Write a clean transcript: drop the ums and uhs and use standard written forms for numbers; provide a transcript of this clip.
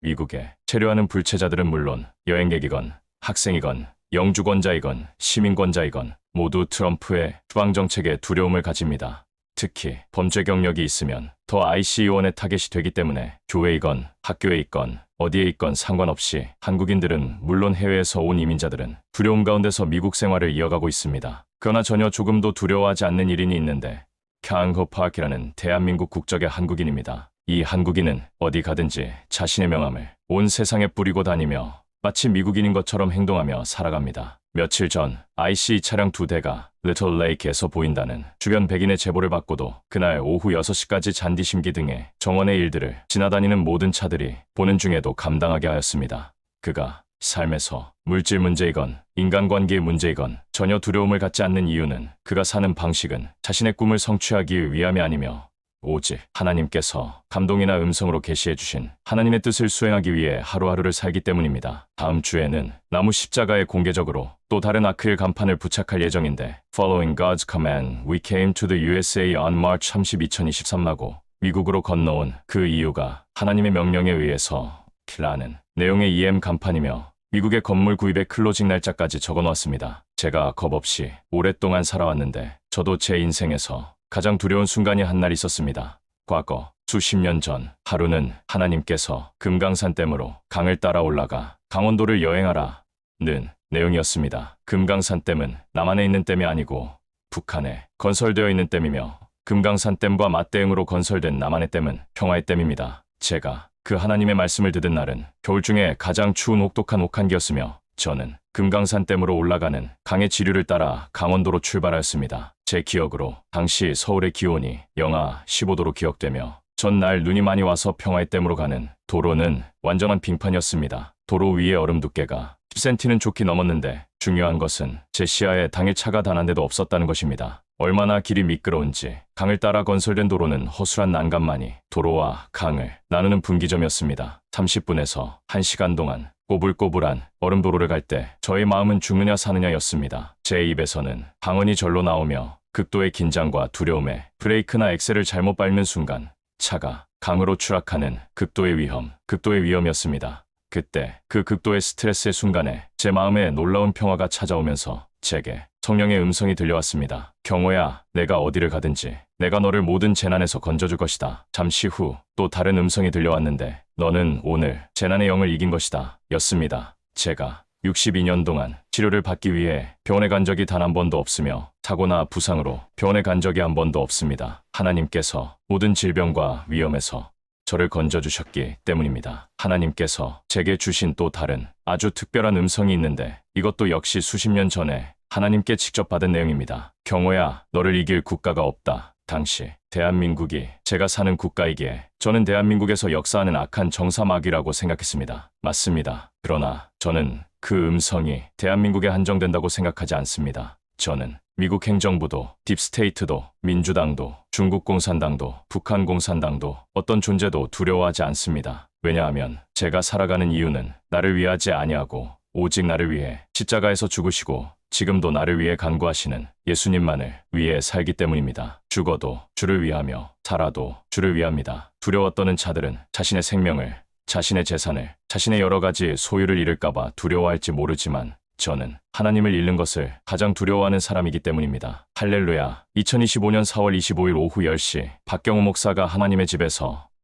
미국에 체류하는 불체자들은 물론 여행객이건 학생이건 영주권자이건 시민권자이건 모두 트럼프의 추방정책에 두려움을 가집니다. 특히 범죄 경력이 있으면 더 ICE원의 타겟이 되기 때문에 교회이건 학교에 있건 어디에 있건 상관없이 한국인들은 물론 해외에서 온 이민자들은 두려움 가운데서 미국 생활을 이어가고 있습니다. 그러나 전혀 조금도 두려워하지 않는 일인이 있는데 캉허 파크라는 대한민국 국적의 한국인입니다. 이 한국인은 어디 가든지 자신의 명함을 온 세상에 뿌리고 다니며 마치 미국인인 것처럼 행동하며 살아갑니다. 며칠 전 ICE 차량 2대가 리틀 레이크에서 보인다는 주변 백인의 제보를 받고도 그날 오후 6시까지 잔디심기 등의 정원의 일들을 지나다니는 모든 차들이 보는 중에도 감당하게 하였습니다. 그가 삶에서 물질 문제이건 인간관계의 문제이건 전혀 두려움을 갖지 않는 이유는 그가 사는 방식은 자신의 꿈을 성취하기 위함이 아니며 오직 하나님께서 감동이나 음성으로 계시해 주신 하나님의 뜻을 수행하기 위해 하루하루를 살기 때문입니다. 다음 주에는 나무 십자가에 공개적으로 또 다른 아크릴 간판을 부착할 예정인데 Following God's command, we came to the USA on March 30, 2023라고 미국으로 건너온 그 이유가 하나님의 명령에 의해서 라는 내용의 EM 간판이며 미국의 건물 구입의 클로징 날짜까지 적어놓았습니다. 제가 겁없이 오랫동안 살아왔는데 저도 제 인생에서 가장 두려운 순간이 한 날 있었습니다. 과거 수십 년 전 하루는 하나님께서 금강산댐으로 강을 따라 올라가 강원도를 여행하라는 내용이었습니다. 금강산댐은 남한에 있는 댐이 아니고 북한에 건설되어 있는 댐이며 금강산댐과 맞대응으로 건설된 남한의 댐은 평화의 댐입니다. 제가 그 하나님의 말씀을 듣은 날은 겨울 중에 가장 추운 혹독한 혹한기였으며 저는 금강산댐으로 올라가는 강의 지류를 따라 강원도로 출발하였습니다. 제 기억으로 당시 서울의 기온이 영하 15도로 기억되며 전날 눈이 많이 와서 평화의 댐으로 가는 도로는 완전한 빙판이었습니다. 도로 위의 얼음 두께가 10cm는 좋게 넘었는데 중요한 것은 제 시야에 당일 차가 단 한 대도 없었다는 것입니다. 얼마나 길이 미끄러운지 강을 따라 건설된 도로는 허술한 난간만이 도로와 강을 나누는 분기점이었습니다. 30분에서 1시간 동안 꼬불꼬불한 얼음 도로를 갈 때 저의 마음은 죽느냐 사느냐였습니다. 제 입에서는 방언이 절로 나오며 극도의 긴장과 두려움에 브레이크나 엑셀을 잘못 밟는 순간 차가 강으로 추락하는 극도의 위험이었습니다. 그때 그 극도의 스트레스의 순간에 제 마음에 놀라운 평화가 찾아오면서 제게 성령의 음성이 들려왔습니다. 경호야, 내가 어디를 가든지 내가 너를 모든 재난에서 건져줄 것이다. 잠시 후 또 다른 음성이 들려왔는데 너는 오늘 재난의 영을 이긴 것이다. 였습니다. 제가 62년 동안 치료를 받기 위해 병원에 간 적이 단 한 번도 없으며 사고나 부상으로 병원에 간 적이 한 번도 없습니다. 하나님께서 모든 질병과 위험에서 저를 건져주셨기 때문입니다. 하나님께서 제게 주신 또 다른 아주 특별한 음성이 있는데 이것도 역시 수십 년 전에 하나님께 직접 받은 내용입니다. 경호야, 너를 이길 국가가 없다. 당시 대한민국이 제가 사는 국가이기에 저는 대한민국에서 역사하는 악한 정사마귀라고 생각했습니다. 맞습니다. 그러나 저는 그 음성이 대한민국에 한정된다고 생각하지 않습니다. 저는 미국 행정부도, 딥스테이트도, 민주당도, 중국 공산당도, 북한 공산당도 어떤 존재도 두려워하지 않습니다. 왜냐하면 제가 살아가는 이유는 나를 위하지 아니하고 오직 나를 위해 십자가에서 죽으시고 지금도 나를 위해 간구하시는 예수님만을 위해 살기 때문입니다. 죽어도 주를 위하며 살아도 주를 위합니다. 두려워 떠는 자들은 자신의 생명을, 자신의 재산을, 자신의 여러 가지 소유를 잃을까봐 두려워할지 모르지만 저는 하나님을 잃는 것을 가장 두려워하는 사람이기 때문입니다. 할렐루야. 2025년 4월 25일 오후 10시 박경호 목사가 하나님의 집에서